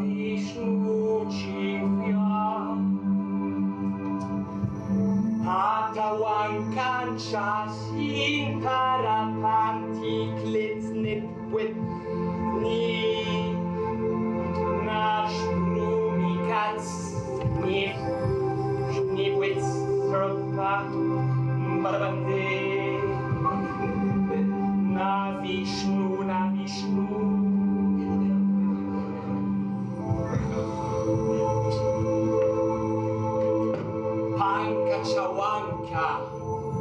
Vishnu Chivya Atawankancha Sintarapanti Klitsnipwit Ni Nashbrumikats Nipwits Sropa Barabande Na Vishnu Pankachawanka.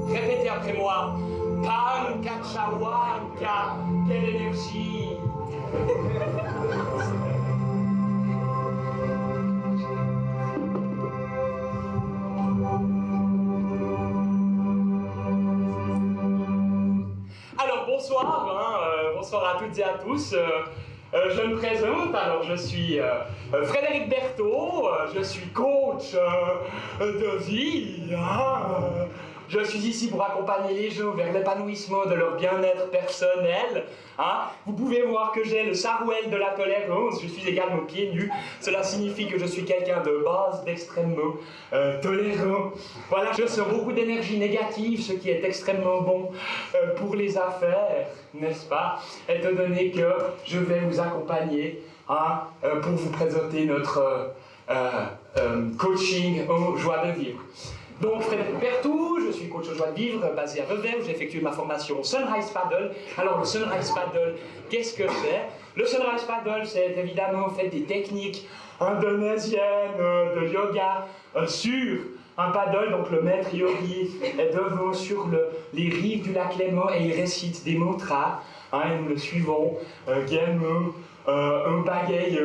Répétez après moi. Pankachawanka. Quelle énergie. Alors bonsoir, bonsoir à toutes et à tous. Je me présente, alors je suis Frédéric Berthaud, je suis coach de vie. Je suis ici pour accompagner les gens vers l'épanouissement de leur bien-être personnel. Vous pouvez voir que j'ai le sarouel de la tolérance, je suis également pieds nus. Cela signifie que je suis quelqu'un de base, d'extrêmement tolérant. Voilà, je sens beaucoup d'énergie négative, ce qui est extrêmement bon pour les affaires, n'est-ce pas? Étant donné que je vais vous accompagner pour vous présenter notre coaching aux joies de vivre. Donc Frédéric Berthaud, je suis coach aux joies de vivre basé à Vevey où j'ai effectué ma formation Sunrise Paddle. Alors le Sunrise Paddle, qu'est-ce que c'est? Le Sunrise Paddle, c'est évidemment fait des techniques indonésiennes de yoga sur un paddle. Donc le maître yogi est devant sur les rives du lac Léman et il récite des mantras. Et nous le suivons. Game, un bagaille.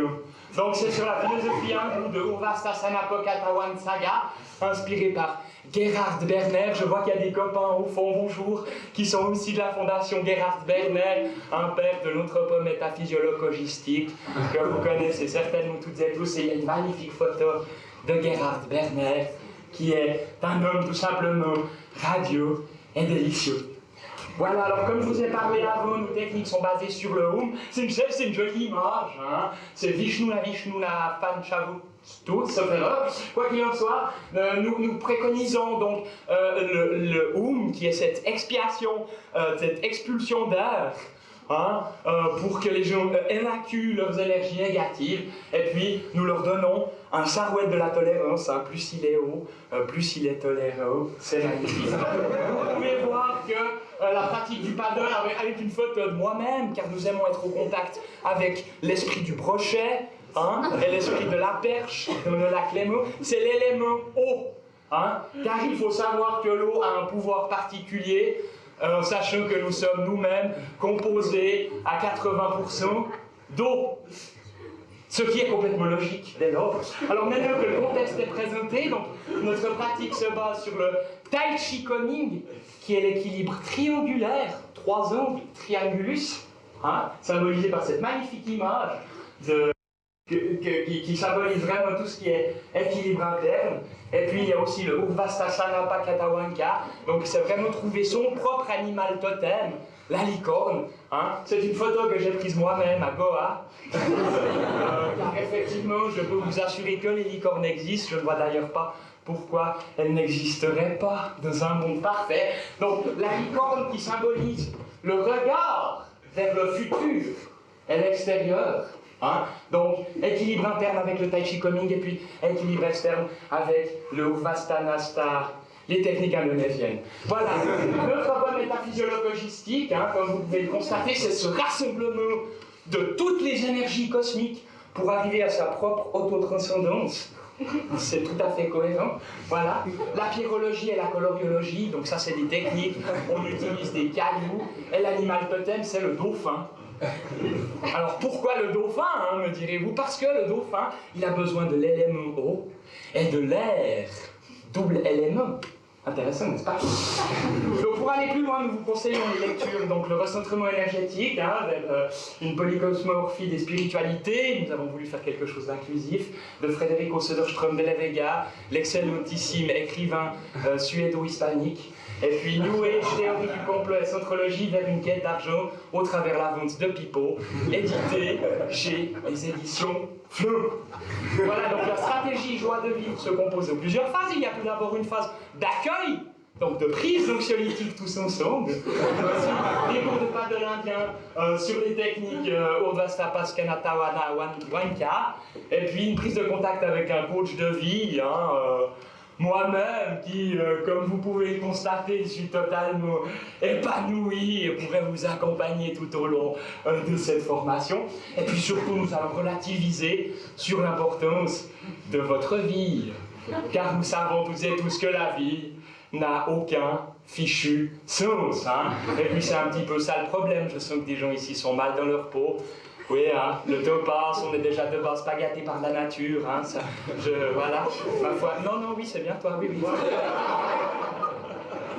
Donc c'est sur la philosophie hindoue de Urvastasana Pokatawan Saga, inspiré par Gerhard Berner. Je vois qu'il y a des copains au fond, bonjour, qui sont aussi de la fondation Gerhard Berner, un père de l'anthropométaphysiologistique que vous connaissez certainement toutes et tous. Et il y a une magnifique photo de Gerhard Berner, qui est un homme tout simplement radieux et délicieux. Voilà, alors comme je vous ai parlé avant, nos techniques sont basées sur le Om. C'est une jolie image, c'est Vishnu Panchavuttu, sauf erreur. Quoi qu'il en soit, nous préconisons donc le Om, qui est cette expiation, cette expulsion d'air, pour que les gens évacuent leurs énergies négatives, et puis nous leur donnons un sarouel de la tolérance. Plus il est haut, plus il est tolérant. C'est magnifique. Vous pouvez voir que la pratique du paddle avec une photo de moi-même, car nous aimons être au contact avec l'esprit du brochet et l'esprit de la perche dans le lac Léman. C'est l'élément eau, car il faut savoir que l'eau a un pouvoir particulier. Sachant que nous sommes nous-mêmes composés à 80% d'eau. Ce qui est complètement logique dès lors. Alors maintenant que le contexte est présenté, donc notre pratique se base sur le Tai Chi Koning, qui est l'équilibre triangulaire, 3 angles, triangulus, symbolisé par cette magnifique image qui symbolise vraiment tout ce qui est équilibre interne. Et puis il y a aussi le Urvastasana Pakatawanka, donc c'est vraiment trouver son propre animal totem, la licorne. C'est une photo que j'ai prise moi-même à Goa, car effectivement je peux vous assurer que les licornes existent. Je ne vois d'ailleurs pas pourquoi elles n'existeraient pas dans un monde parfait. Donc la licorne qui symbolise le regard vers le futur et l'extérieur. Donc, équilibre interne avec le Tai Chi Koning et puis équilibre externe avec le Urvastasana Star, les techniques indonésiennes. Voilà, notre bonne métaphysiologistique, comme vous pouvez le constater, c'est ce rassemblement de toutes les énergies cosmiques pour arriver à sa propre autotranscendance. C'est tout à fait cohérent. Voilà. La pyrologie et la coloriologie, donc ça c'est des techniques, on utilise des cailloux, et l'animal totem c'est le dauphin. Alors pourquoi le dauphin, me direz-vous? Parce que le dauphin, il a besoin de l'élément eau et de l'air, double élément. Intéressant, n'est-ce pas? Donc pour aller plus loin, nous vous conseillons les lectures, donc le recentrement énergétique, vers une polykosmorphie des spiritualités. Nous avons voulu faire quelque chose d'inclusif, de Frederico Söderström de la Vega, l'excellentissime écrivain suédo-hispanique. Et puis New Age, théorie du complot et centrologie vers une quête d'argent au travers la vente de pipeaux, édité chez les éditions Fleu. Voilà, donc la stratégie joie de vivre se compose de plusieurs phases. Il y a tout d'abord une phase d'accueil, donc de prise d'anxiolytiques tous ensemble, des cours de paddle indien sur les techniques Urdhvasta Paskanatha Wanka, et puis une prise de contact avec un coach de vie, moi-même qui, comme vous pouvez le constater, suis totalement épanoui et pourrait vous accompagner tout au long de cette formation. Et puis surtout, nous allons relativiser sur l'importance de votre vie, car nous savons toutes et tous que la vie n'a aucun fichu sens. Et puis c'est un petit peu ça le problème, je sens que des gens ici sont mal dans leur peau. Oui, le topaz, on est déjà de base pas gâté par la nature, voilà, ma foi. Non, oui, c'est bien toi, oui.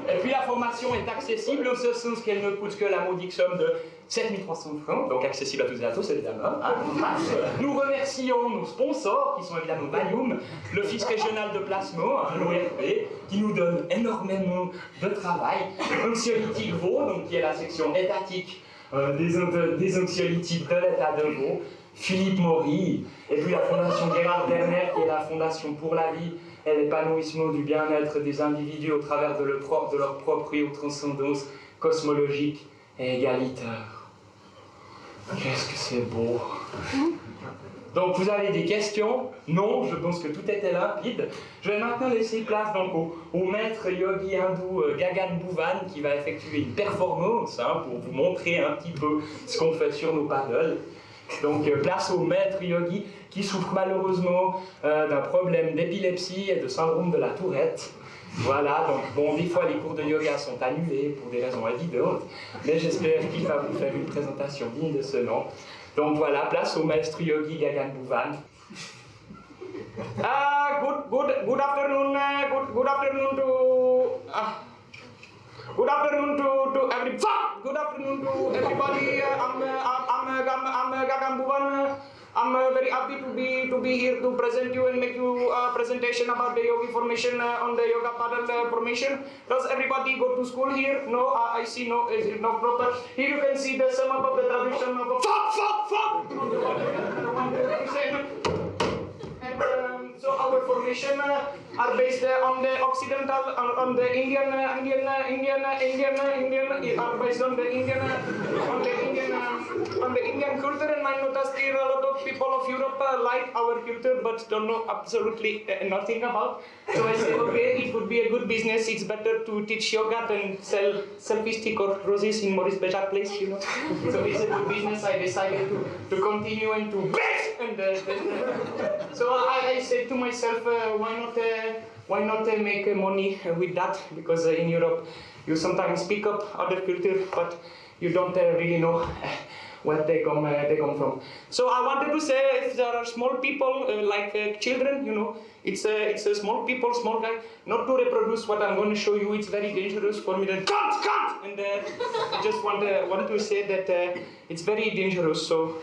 Et puis la formation est accessible au ce sens qu'elle ne coûte que la modique somme de 7300 francs, donc accessible à toutes et à tous évidemment. Nous remercions nos sponsors, qui sont évidemment Valium, l'Office régional de placement, l'ORP, qui nous donne énormément de travail, Anxiolytiques Vaud, donc qui est la section étatique des anxiolytiques de l'état de Vaud, Philippe Maury, et puis la Fondation Gerhard Werner, qui est la Fondation pour la vie et l'épanouissement du bien-être des individus au travers de leur propre transcendance cosmologique et égalitaire. Qu'est-ce que c'est beau! Donc vous avez des questions? Non, je pense que tout était limpide. Je vais maintenant laisser place donc au maître yogi hindou Gagan Bhuvan qui va effectuer une performance pour vous montrer un petit peu ce qu'on fait sur nos paddles. Donc place au maître yogi qui souffre malheureusement d'un problème d'épilepsie et de syndrome de la Tourette. Voilà, donc bon, des fois les cours de yoga sont annulés pour des raisons évidentes, mais j'espère qu'il va vous faire une présentation digne de ce nom. Donc voilà, place au maître yogi Gagan Bhuvan. Good afternoon to everybody. I'm Gagan Bhuvan. I'm very happy to be here to present you and make you a presentation about the yogi formation on the yoga paddle formation. Does everybody go to school here? No, I see no proper. Here you can see the sum up of the tradition of so our formation are based on the Occidental, on the Indian, are based on the Indian culture, and I noticed here a lot of people of Europe like our culture, but don't know absolutely nothing about. So I said, okay, it would be a good business. It's better to teach yoga than sell selfie stick or roses in Maurice Béjart Place, So it's a good business. I decided to continue and to bet. And so I said to myself, why not make money with that? Because in Europe, you sometimes pick up other culture, but you don't really know where they come from. So I wanted to say, if there are small people like children, it's a small people, small guy, not to reproduce what I'm going to show you. It's very dangerous for me. Then cut! And I just want to say that it's very dangerous. So.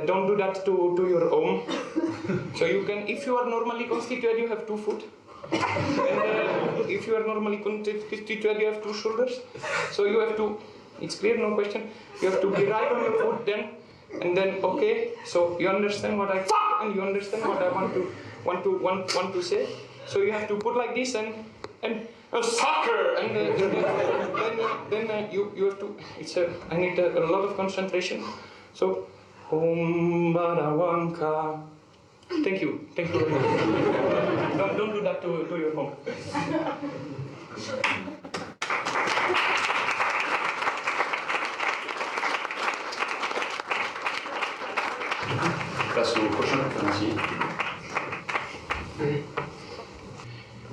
Don't do that to your own. So you can, if you are normally constituted, you have 2 feet. And if you are normally constituted, you have 2 shoulders. So you have to, it's clear, no question. You have to be right on your foot then, and then okay. So you understand what and you understand what I want to say. So you have to put like this and a sucker, and then you have to. I need a lot of concentration. So. Om Badawanka. Thank you very much. Don't do that to your home. Place au prochain conférencier.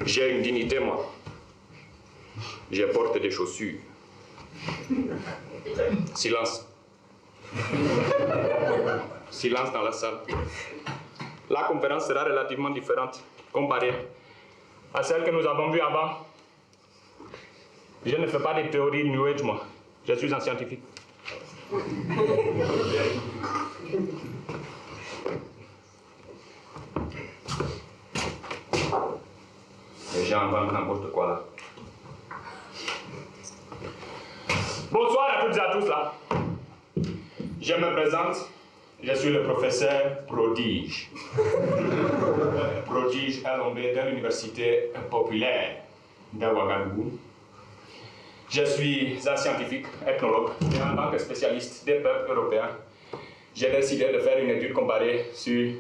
J'ai une dignité, moi. Je porte des chaussures. Silence. Silence dans la salle. La conférence sera relativement différente comparée à celle que nous avons vue avant. Je ne fais pas de théorie New Age, moi. Je suis un scientifique. Les gens inventent n'importe quoi là. tous là. Je me présente, je suis le professeur Prodige. Prodige LMB de l'Université populaire de Ouagadougou. Je suis un scientifique, ethnologue, et en tant que spécialiste des peuples européens, j'ai décidé de faire une étude comparée sur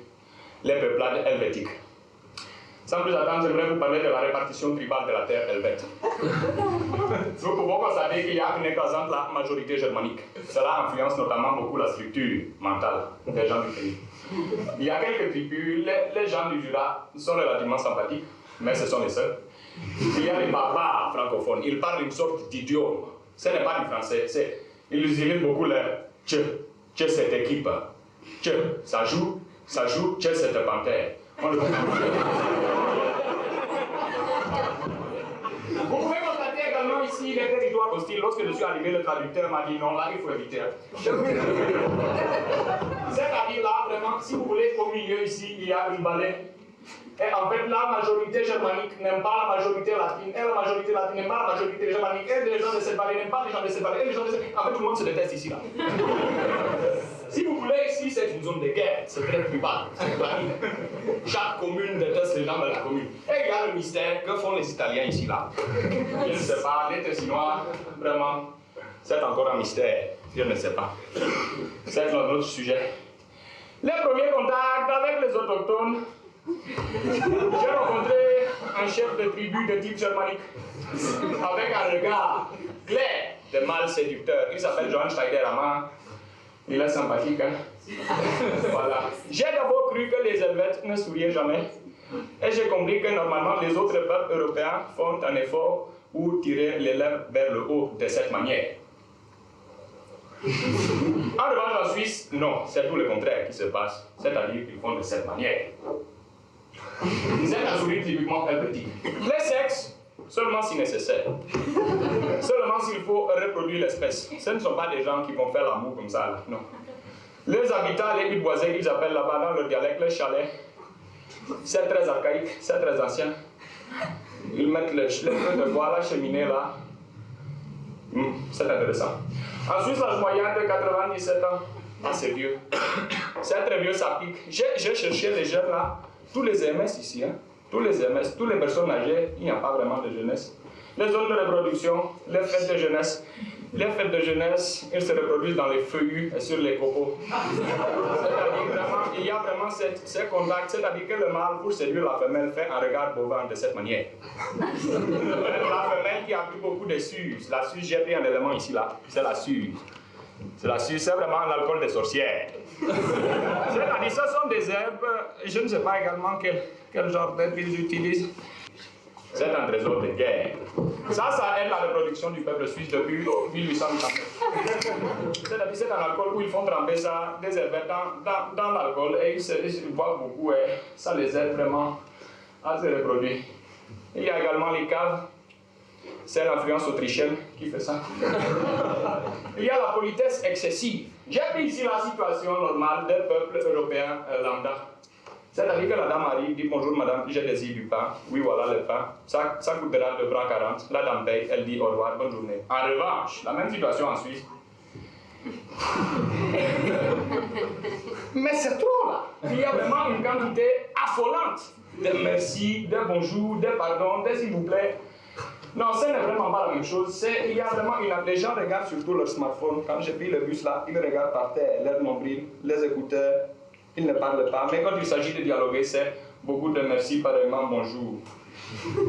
les peuplades helvétiques. Sans plus attendre, j'aimerais vous parler de la répartition tribale de la terre helvète. Nous pouvons constater qu'il y a une écrasante majorité germanique. Cela influence notamment beaucoup la structure mentale des gens du pays. Il y a quelques tribus, les gens du Jura sont relativement sympathiques, mais ce sont les seuls. Il y a les barbares francophones, ils parlent une sorte d'idiome. Ce n'est pas du français, ils utilisent beaucoup le tche cette équipe, tche, ça joue, tche cette panthère. On le comprend. Vous pouvez constater également ici les territoires hostiles. Lorsque je suis arrivé, le traducteur m'a dit non, là il faut éviter. C'est-à-dire là, vraiment, si vous voulez, au milieu ici, il y a une baleine. Et en fait, la majorité germanique n'aime pas la majorité latine, et la majorité latine n'aime pas la majorité germanique, et les gens de cette vallée n'aiment pas les gens de cette vallée, et les gens de cette... En fait, tout le monde se déteste ici, là. Si vous voulez, ici, c'est une zone de guerre, c'est très tribal. Chaque commune déteste les gens de la commune. Et il y a le mystère, que font les Italiens ici, là? Je ne sais pas, les Tessinois, vraiment, c'est encore un mystère, je ne sais pas. C'est notre sujet. Les premiers contacts avec les autochtones, j'ai rencontré un chef de tribu de type germanique avec un regard clair de mâle séducteur. Il s'appelle Johann Schneider-Amand. Il est sympathique, hein? Voilà. J'ai d'abord cru que les Helvètes ne souriaient jamais. Et j'ai compris que normalement les autres peuples européens font un effort pour tirer les lèvres vers le haut de cette manière. En revanche, en Suisse, non, c'est tout le contraire qui se passe. C'est-à-dire qu'ils font de cette manière. C'est un sourire typiquement helvétique. Les sexes, seulement si nécessaire. Seulement s'il faut reproduire l'espèce. Ce ne sont pas des gens qui vont faire l'amour comme ça, là. Non. Les habitants, les huttes boisées, ils appellent là-bas dans leur dialecte les chalets. C'est très archaïque, c'est très ancien. Ils mettent le feu de bois, la cheminée là. C'est intéressant. En Suisse, l'âge moyen de 97 ans. Ah, c'est vieux. C'est très vieux, ça pique. J'ai cherché les jeunes là. Tous les MS ici, hein, tous les MS, toutes les personnes âgées, il n'y a pas vraiment de jeunesse. Les zones de reproduction, les fêtes de jeunesse. Les fêtes de jeunesse, ils se reproduisent dans les feuillus et sur les copeaux. C'est-à-dire vraiment, il y a vraiment ces contacts, c'est-à-dire que le mâle, pour séduire la femelle, fait un regard bovin de cette manière. La femelle qui a pris beaucoup de suze. La suze, j'ai pris un élément ici, là, c'est la suze. C'est la suze, c'est vraiment l'alcool des sorcières. C'est-à-dire, ce sont des herbes, je ne sais pas également quel genre d'herbes ils utilisent. C'est un trésor de guerre. Ça aide la reproduction du peuple suisse depuis 1839. C'est-à-dire, c'est un alcool où ils font tremper ça, des herbes dans l'alcool, et ils boivent beaucoup, et ça les aide vraiment à se reproduire. Il y a également les caves. C'est l'influence autrichienne qui fait ça. Il y a la politesse excessive. J'ai pris ici la situation normale des peuples européens lambda. C'est-à-dire que la dame arrive, dit bonjour madame, j'ai désir du pain. Oui, voilà le pain. Ça coûtera 2 francs 40. La dame paye, elle dit au revoir, bonne journée. En revanche, la même situation en Suisse. Mais c'est trop là. Il y a vraiment une quantité affolante de merci, de bonjour, de pardon, de s'il vous plaît. Non, ce n'est vraiment pas la même chose. Il y a vraiment les gens regardent surtout leur smartphone. Quand j'ai pris le bus là, ils regardent par terre, leur nombril, les écouteurs, ils ne parlent pas. Mais quand il s'agit de dialoguer, c'est beaucoup de merci, pareillement, bonjour.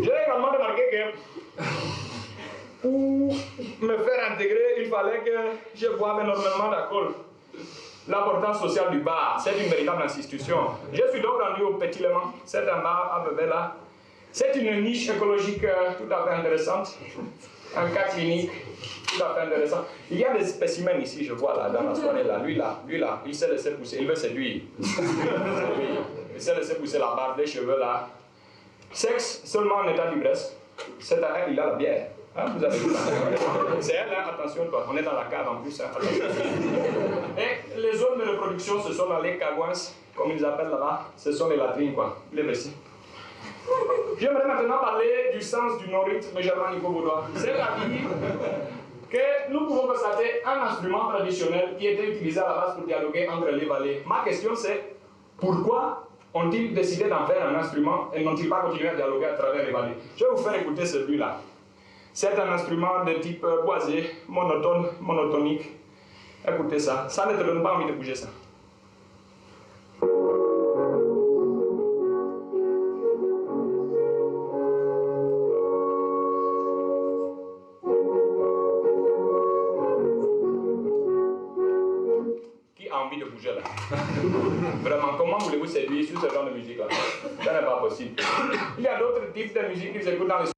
J'ai également remarqué que pour me faire intégrer, il fallait que je boive énormément d'alcool. L'importance sociale du bar, c'est une véritable institution. Je suis donc rendu au Petit Léman. C'est un bar à Bébé là. C'est une niche écologique tout à fait intéressante, un cas clinique tout à fait intéressant. Il y a des spécimens ici, je vois là, dans la soirée là, lui là, il s'est laissé pousser, il veut séduire. Il s'est laissé pousser la barbe, les cheveux là. Sexe seulement en état d'ivresse, c'est à elle, il a la bière. Hein, vous avez vu ça? C'est elle, hein, attention toi, on est dans la cave en plus. Hein, et les zones de reproduction, ce sont dans les cagouins, comme ils appellent là-bas, ce sont les latrines quoi, les WC. J'aimerais maintenant parler du sens du non-rythme germanico-vaudois. C'est-à-dire que nous pouvons constater un instrument traditionnel qui était utilisé à la base pour dialoguer entre les vallées. Ma question c'est, pourquoi ont-ils décidé d'en faire un instrument et n'ont-ils pas continué à dialoguer à travers les vallées? Je vais vous faire écouter celui-là. C'est un instrument de type boisé, monotone, monotonique. Écoutez ça, ça ne te donne pas envie de bouger ça. Qui a envie de bouger là? Vraiment, comment voulez-vous séduire sur ce genre de musique là? Ça n'est pas possible. Il y a d'autres types de musique qu'ils écoutent dans les...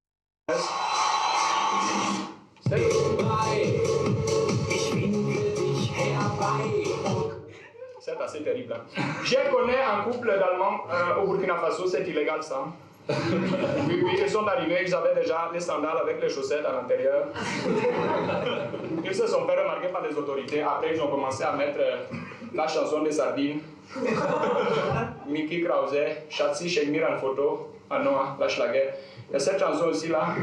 C'est assez terrible. Hein? Je connais un couple d'Allemands au Burkina Faso, c'est illégal ça. Oui, ils sont arrivés, ils avaient déjà les sandales avec les chaussettes à l'intérieur. Ils se sont fait remarquer par les autorités. Après, ils ont commencé à mettre la chanson des sardines. Mickey Krause, Schatzi, check mir en photo. Ah non, la Schlager. Il y a cette chanson aussi là.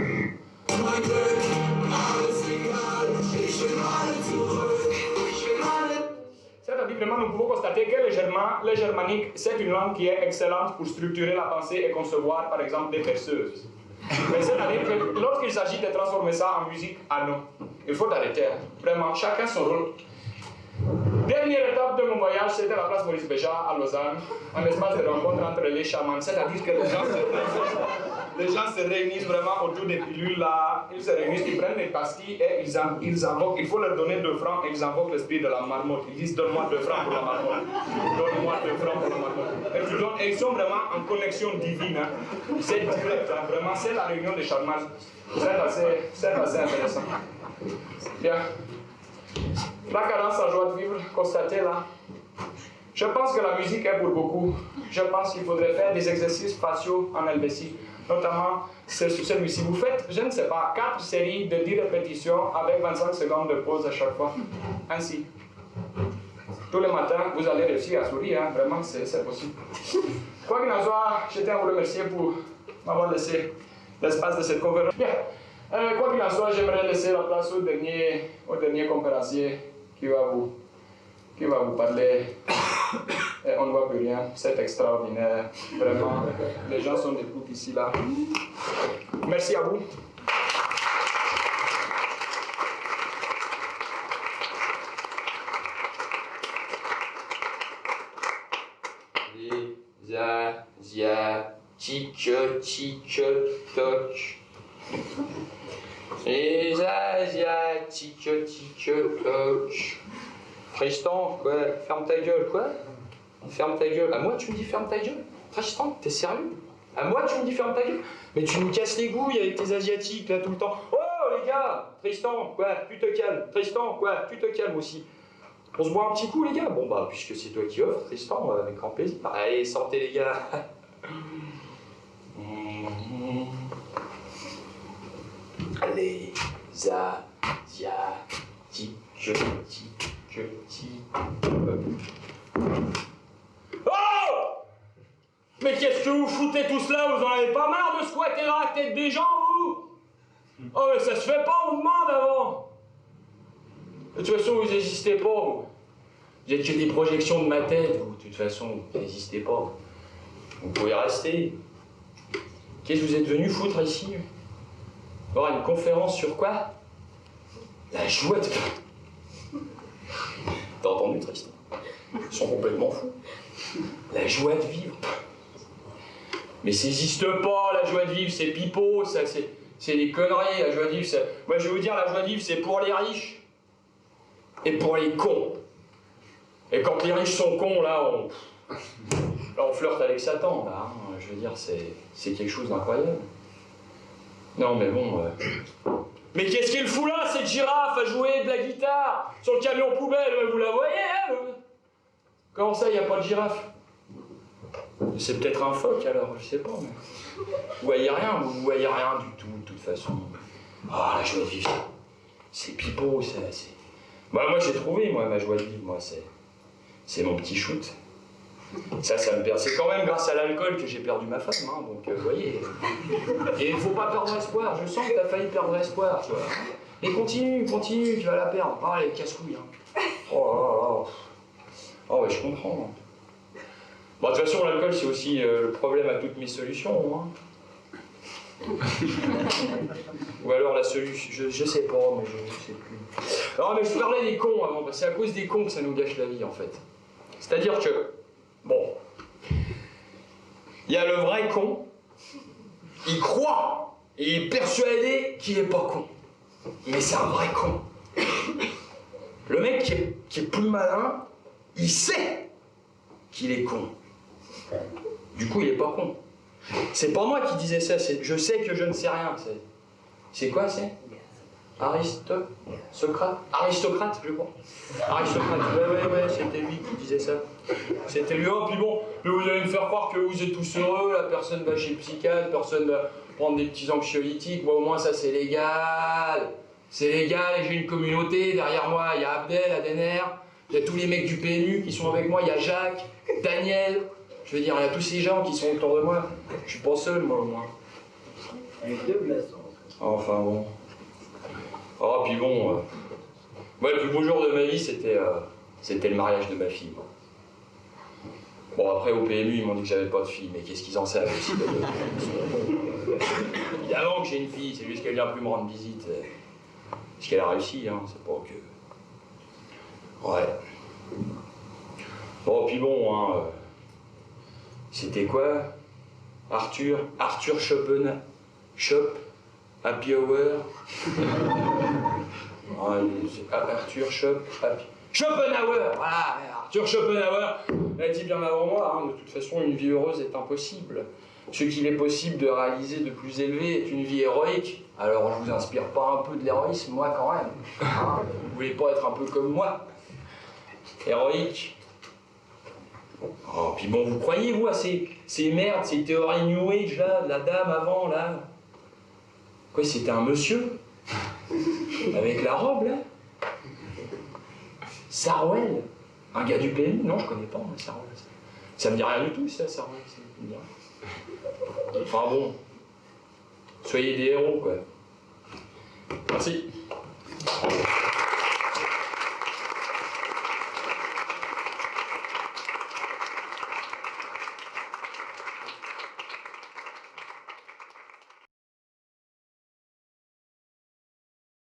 C'est-à-dire vraiment, nous pouvons constater que le germanique, c'est une langue qui est excellente pour structurer la pensée et concevoir, par exemple, des perceuses. Mais c'est-à-dire que lorsqu'il s'agit de transformer ça en musique, ah non, il faut arrêter. Vraiment, chacun son rôle. Dernière étape de mon voyage, c'était la place Maurice Béjart à Lausanne, un espace de rencontre entre les chamans. C'est-à-dire que les gens se réunissent vraiment autour des pilules là, ils se réunissent, ils prennent les pastilles et ils invoquent, il faut leur donner 2 francs et ils invoquent l'esprit de la marmotte. Ils disent donne-moi 2 francs pour la marmotte, donne-moi 2 francs pour la marmotte. Et ils sont vraiment en connexion divine, hein. C'est direct, hein. Vraiment, c'est la réunion des charmages. C'est assez intéressant. Bien. La cadence en joie de vivre, constatée là. Je pense que la musique est pour beaucoup. Je pense qu'il faudrait faire des exercices faciaux en Helvétie. Notamment celui-ci. Vous faites, je ne sais pas, 4 séries de 10 répétitions avec 25 secondes de pause à chaque fois. Ainsi. Tous les matins, vous allez réussir à sourire, hein. Vraiment, c'est possible. Quoi qu'il en soit, je tiens à vous remercier pour m'avoir laissé l'espace de cette conférence. Bien. Quoi qu'il en soit, j'aimerais laisser la place au dernier conférencier qui va vous parler. Et on ne voit plus rien, c'est extraordinaire. Vraiment, les gens sont d'écoute ici, là. Merci à vous. Les Asiatiques, tic-toc. Les Asiatiques, tic-toc. Tristan, quoi? Ferme ta gueule, quoi? Ferme ta gueule. À moi, tu me dis ferme ta gueule? Tristan, t'es sérieux? À moi, tu me dis ferme ta gueule? Mais tu nous casses les couilles avec tes Asiatiques, là, tout le temps. Oh, les gars! Tristan, quoi? Tu te calmes. Tristan, quoi? Tu te calmes aussi. On se boit un petit coup, les gars? Bon, bah, puisque c'est toi qui offres, Tristan, avec grand plaisir. Allez, sortez, les gars. Les Asiatiques, Oh! Mais qu'est-ce que vous foutez tous là? Vous en avez pas marre de squatter la tête des gens, vous? Oh, mais ça se fait pas, on demande avant. De toute façon, vous n'existez pas, vous. Vous êtes que des projections de ma tête, vous. De toute façon, vous n'existez pas. Vous pouvez rester. Qu'est-ce que vous êtes venu foutre ici? Avoir une conférence sur quoi? La joie de... T'as entendu, Tristan? Ils sont complètement fous. La joie de vivre. Mais ça n'existe pas, la joie de vivre, c'est pipeau, ça, c'est des conneries, la joie de vivre. Moi, je vais vous dire, la joie de vivre, c'est pour les riches et pour les cons. Et quand les riches sont cons, là, on flirte avec Satan, là. Hein. Je veux dire, c'est quelque chose d'incroyable. Non, mais bon... Mais qu'est-ce qu'il fout là, cette girafe, à jouer de la guitare sur le camion poubelle, vous la voyez, hein? Comment ça, il n'y a pas de girafe? C'est peut-être un phoque, alors, je sais pas, mais... Vous voyez rien, vous voyez rien du tout, de toute façon. Ah, la joie de vivre, c'est pipeau, c'est... Bah, moi, j'ai trouvé, moi, ma joie de vivre, moi, c'est mon petit shoot. Ça me perd. C'est quand même grâce à l'alcool que j'ai perdu ma femme, hein, donc vous voyez. Et il ne faut pas perdre espoir, je sens que tu as failli perdre espoir, tu vois. Mais continue, tu vas la perdre. Ah, les casse-couilles. Hein. Oh là là. Oh ouais, je comprends. Bon, de toute façon, l'alcool, c'est aussi le problème à toutes mes solutions. Hein. Ou alors la solution, je sais pas, mais je sais plus. Non, mais je parlais des cons avant, parce que c'est à cause des cons que ça nous gâche la vie, en fait. C'est-à-dire que, bon, il y a le vrai con, il croit, et il est persuadé qu'il est pas con. Mais c'est un vrai con. Le mec qui est plus malin, il sait qu'il est con. Du coup, il est pas con. C'est pas moi qui disais ça, je sais que je ne sais rien. C'est quoi, c'est Socrate, je crois. Aristocrate, ouais, c'était lui qui disait ça. C'était lui, oh, puis bon, mais vous allez me faire croire que vous êtes tous heureux, la personne va chez le psychiatre, personne va prendre des petits anxiolytiques, moi au moins ça c'est légal. C'est légal et j'ai une communauté, derrière moi il y a Abdel, Adener, il y a tous les mecs du PMU qui sont avec moi, il y a Jacques, Daniel, je veux dire, il y a tous ces gens qui sont autour de moi. Je suis pas seul, moi, au moins. Avec 2 glaçons. Enfin bon. Oh, puis bon, moi, le plus beau jour de ma vie, c'était le mariage de ma fille. Moi. Bon, après, au PMU, ils m'ont dit que j'avais pas de fille, mais qu'est-ce qu'ils en savent aussi Évidemment que j'ai une fille, c'est juste qu'elle vient plus me rendre visite. Parce qu'elle a réussi, hein, c'est pas que... Ouais. Bon, puis bon, hein... C'était quoi Arthur Schopenhauer. Happy Hour. Arthur Schopenhauer, voilà, Arthur Schopenhauer. Il a dit bien avant moi, hein, de toute façon, une vie heureuse est impossible. Ce qu'il est possible de réaliser de plus élevé est une vie héroïque. Alors, je vous inspire pas un peu de l'héroïsme, moi, quand même. Hein, vous voulez pas être un peu comme moi héroïque. Oh, puis bon, vous croyez, vous, à ces merdes, ces théories New Age, là, de la dame avant, là quoi, c'était un monsieur avec la robe, là Sarwell. Un gars du PMU? Non, je connais pas, moi, Sarwell. Ça me dit rien du tout, ça, Sarwell. Enfin bon, soyez des héros, quoi. Merci.